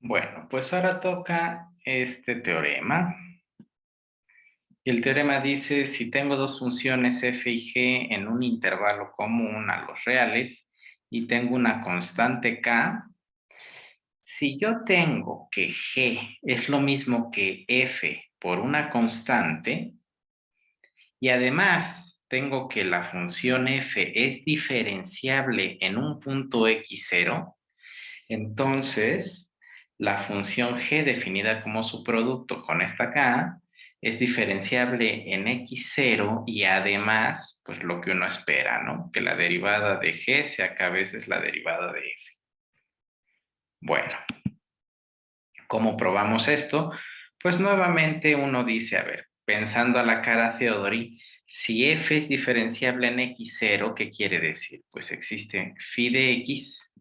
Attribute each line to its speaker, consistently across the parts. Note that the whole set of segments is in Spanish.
Speaker 1: Bueno, pues ahora toca este teorema. Y el teorema dice, si tengo dos funciones f y g en un intervalo común a los reales y tengo una constante k, si yo tengo que g es lo mismo que f por una constante y además tengo que la función f es diferenciable en un punto x0, entonces la función g definida como su producto con esta k es diferenciable en x0 y además, pues lo que uno espera, ¿no? Que la derivada de g sea k veces la derivada de f. Bueno, ¿cómo probamos esto? Pues nuevamente uno dice, a ver, pensando a la cara Theodori, si f es diferenciable en x0, ¿qué quiere decir? Pues existe phi de x,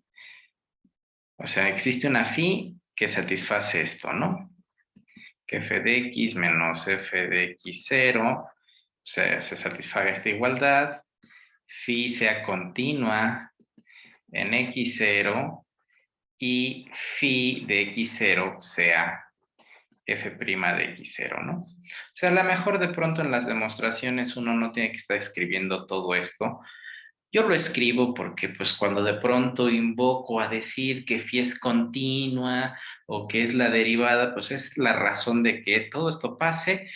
Speaker 1: o sea, existe una phi que satisface esto, ¿no? Que f de x menos f de x0, o sea, se satisfaga esta igualdad, phi sea continua en x0 y phi de x0 sea f' de x0, ¿no? O sea, a lo mejor de pronto en las demostraciones uno no tiene que estar escribiendo todo esto. Yo lo escribo porque pues cuando de pronto invoco a decir que phi es continua o que es la derivada, pues es la razón de que todo esto pase.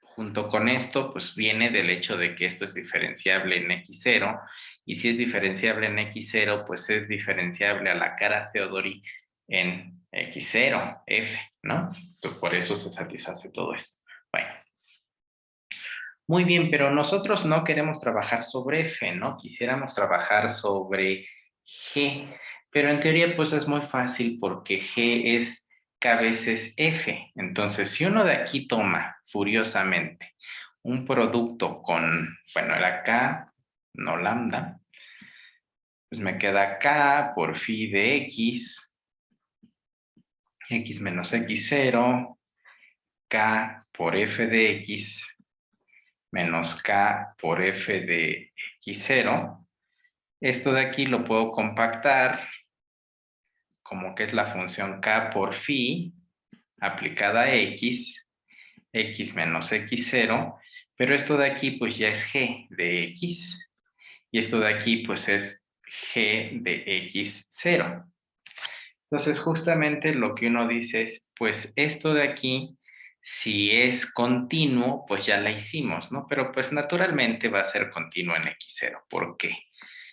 Speaker 1: Junto con esto, pues viene del hecho de que esto es diferenciable en x0, y si es diferenciable en x0, pues es diferenciable a la cara Theodori en x0, f, ¿no? Pues por eso se satisface todo esto. Bueno, muy bien, pero nosotros no queremos trabajar sobre f, ¿no? Quisiéramos trabajar sobre g, pero en teoría pues es muy fácil porque g es k veces f. Entonces, si uno de aquí toma furiosamente un producto con, bueno, era k, no lambda, pues me queda k por phi de x menos x0, k por f de x menos k por f de x0. Esto de aquí lo puedo compactar como que es la función k por phi aplicada a x menos x0, pero esto de aquí pues ya es g de x, y esto de aquí pues es g de x0. Entonces justamente lo que uno dice es, pues esto de aquí, si es continuo, pues ya la hicimos, ¿no? Pero pues naturalmente va a ser continuo en x0. ¿Por qué?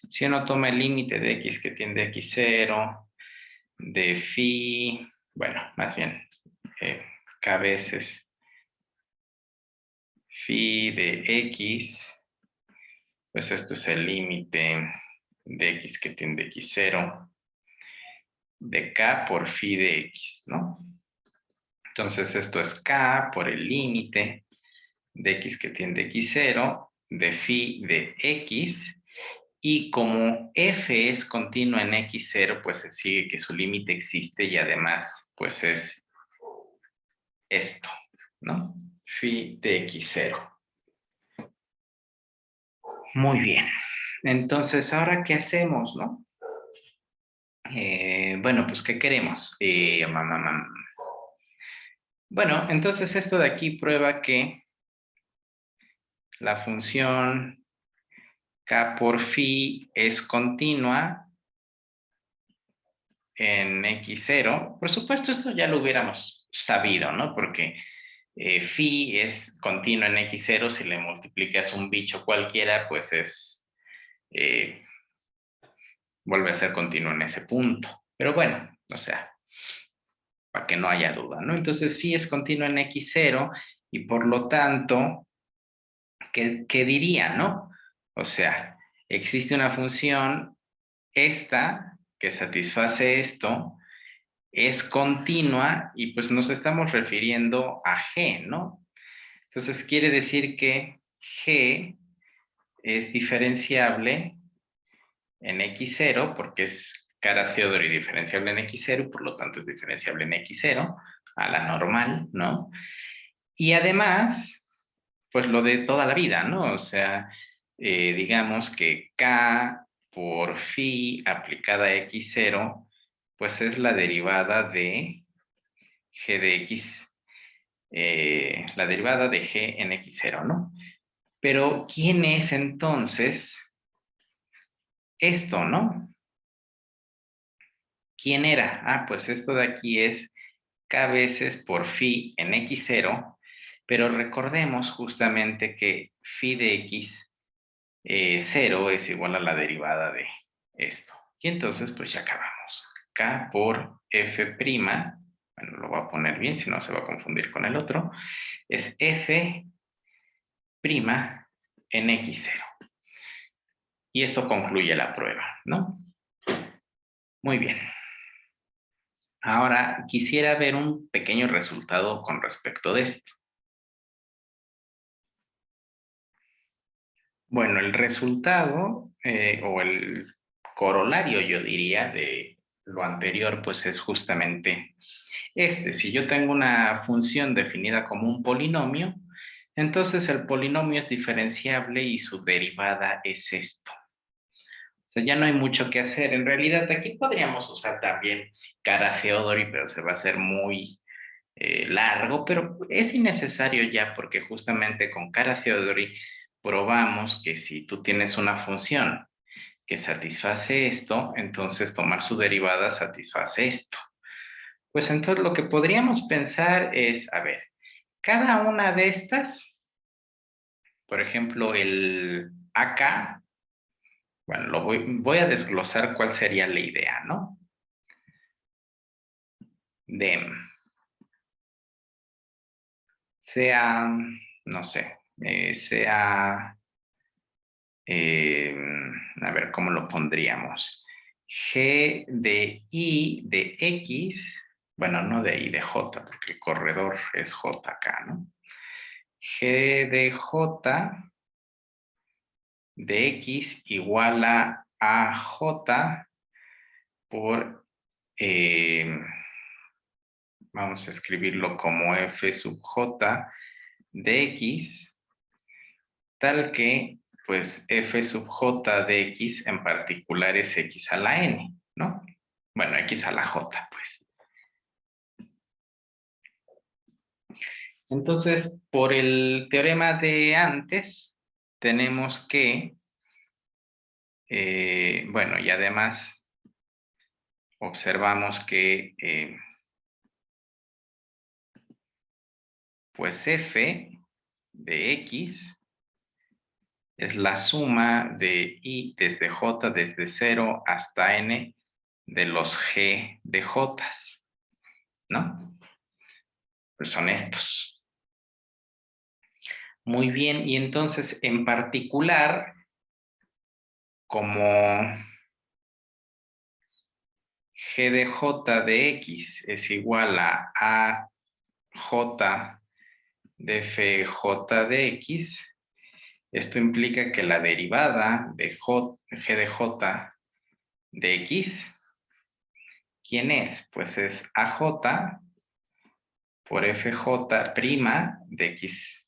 Speaker 1: Si uno toma el límite de x que tiende a x0, de phi, bueno, más bien, k veces phi de x, pues esto es el límite de x que tiende a x0, de k por phi de x, ¿no? Entonces esto es k por el límite de x que tiende a x0, de phi de x, y como f es continua en x0, pues se sigue que su límite existe y además, pues es esto, ¿no? Phi de x0. Muy bien. Entonces, ¿ahora qué hacemos, no? Bueno, pues, ¿qué queremos? Bueno, entonces esto de aquí prueba que la función k por phi es continua en x0. Por supuesto, esto ya lo hubiéramos sabido, ¿no? Porque phi es continua en x0, si le multiplicas un bicho cualquiera, pues eh, vuelve a ser continuo en ese punto. Pero bueno, o sea, para que no haya duda, ¿no? Entonces phi es continuo en x0 y por lo tanto, ¿qué diría, no? O sea, existe una función, esta, que satisface esto, es continua y pues nos estamos refiriendo a g, ¿no? Entonces quiere decir que g es diferenciable en x0 porque es cara Theodori diferenciable en x0 y por lo tanto es diferenciable en x0 a la normal, ¿no? Y además, pues lo de toda la vida, ¿no? O sea, digamos que k por phi aplicada a x0, pues es la derivada de g de x, la derivada de g en x0, ¿no? Pero, ¿quién es entonces esto, no? ¿Quién era? Ah, pues esto de aquí es k veces por phi en x0, pero recordemos justamente que phi de x 0 es igual a la derivada de esto. Y entonces, pues ya acabamos. K por f', bueno, lo voy a poner bien, si no se va a confundir con el otro, es f' en x0. Y esto concluye la prueba, ¿no? Muy bien. Ahora quisiera ver un pequeño resultado con respecto de esto. Bueno, el resultado o el corolario, yo diría, de lo anterior, pues es justamente este. Si yo tengo una función definida como un polinomio, entonces el polinomio es diferenciable y su derivada es esto. O sea, ya no hay mucho que hacer. En realidad, aquí podríamos usar también Cara-Theodori, pero se va a hacer muy largo, pero es innecesario ya porque justamente con Cara-Theodori probamos que si tú tienes una función que satisface esto, entonces tomar su derivada satisface esto. Pues entonces lo que podríamos pensar es, a ver, cada una de estas, por ejemplo, el AK, bueno, voy a desglosar cuál sería la idea, ¿no? De sea, no sé, sea, a ver, ¿cómo lo pondríamos? G de I de X, bueno, no de I de J, porque el corredor es J acá, ¿no? G de J de X igual a AJ por, vamos a escribirlo como F sub J de X, tal que, pues, F sub J de X en particular es X a la N, ¿no? Bueno, X a la J, pues. Entonces, por el teorema de antes, tenemos que, bueno, y además observamos que, pues f de x es la suma de i desde j desde 0 hasta n de los g de j, ¿no? Pues son estos. Muy bien, y entonces en particular, como g de j de x es igual a j de fj de x, esto implica que la derivada de g de j de x, ¿quién es? Pues es aj por fj' de x.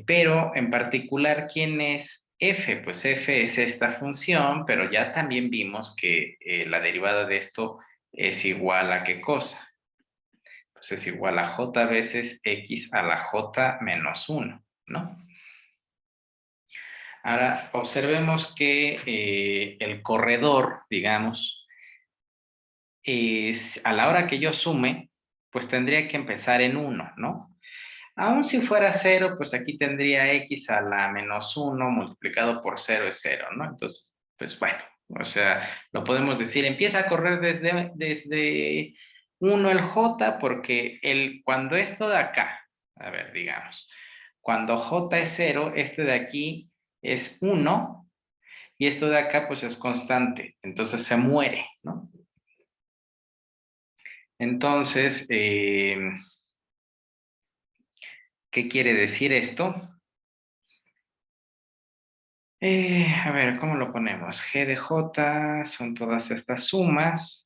Speaker 1: Pero en particular, ¿quién es f? Pues f es esta función, pero ya también vimos que la derivada de esto es igual a ¿qué cosa? Pues es igual a j veces x a la j menos 1, ¿no? Ahora, observemos que el corredor, digamos, a la hora que yo sume, pues tendría que empezar en 1, ¿no? Aún si fuera 0, pues aquí tendría x a la menos 1 multiplicado por 0 es 0, ¿no? Entonces, pues bueno, o sea, lo podemos decir, empieza a correr desde 1 el j, porque cuando esto de acá, a ver, digamos, cuando j es 0, este de aquí es 1, y esto de acá pues es constante, entonces se muere, ¿no? Entonces, ¿qué quiere decir esto? A ver, ¿cómo lo ponemos? G de J son todas estas sumas.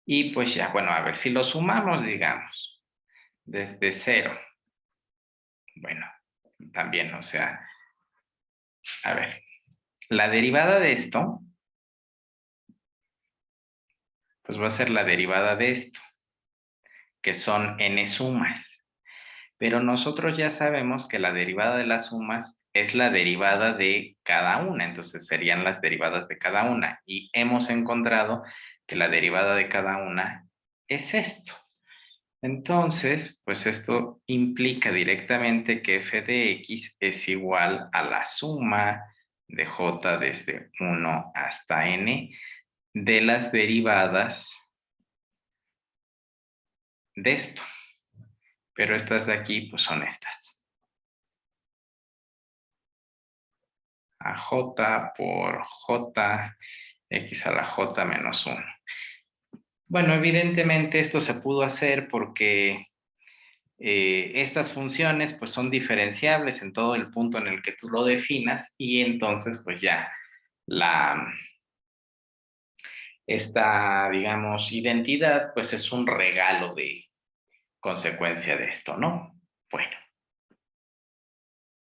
Speaker 1: Y pues ya, bueno, a ver, si lo sumamos, digamos, desde 0. Bueno, también, o sea, a ver, la derivada de esto, pues va a ser la derivada de esto. que son n sumas. Pero nosotros ya sabemos que la derivada de las sumas es la derivada de cada una, entonces serían las derivadas de cada una. Y hemos encontrado que la derivada de cada una es esto. Entonces, pues esto implica directamente que f de x es igual a la suma de j desde 1 hasta n de las derivadas de esto. Pero estas de aquí, pues son estas. A j por j, x a la j menos 1. Bueno, evidentemente esto se pudo hacer porque estas funciones pues son diferenciables en todo el punto en el que tú lo definas y entonces pues ya esta, digamos, identidad pues es un regalo de consecuencia de esto, ¿no?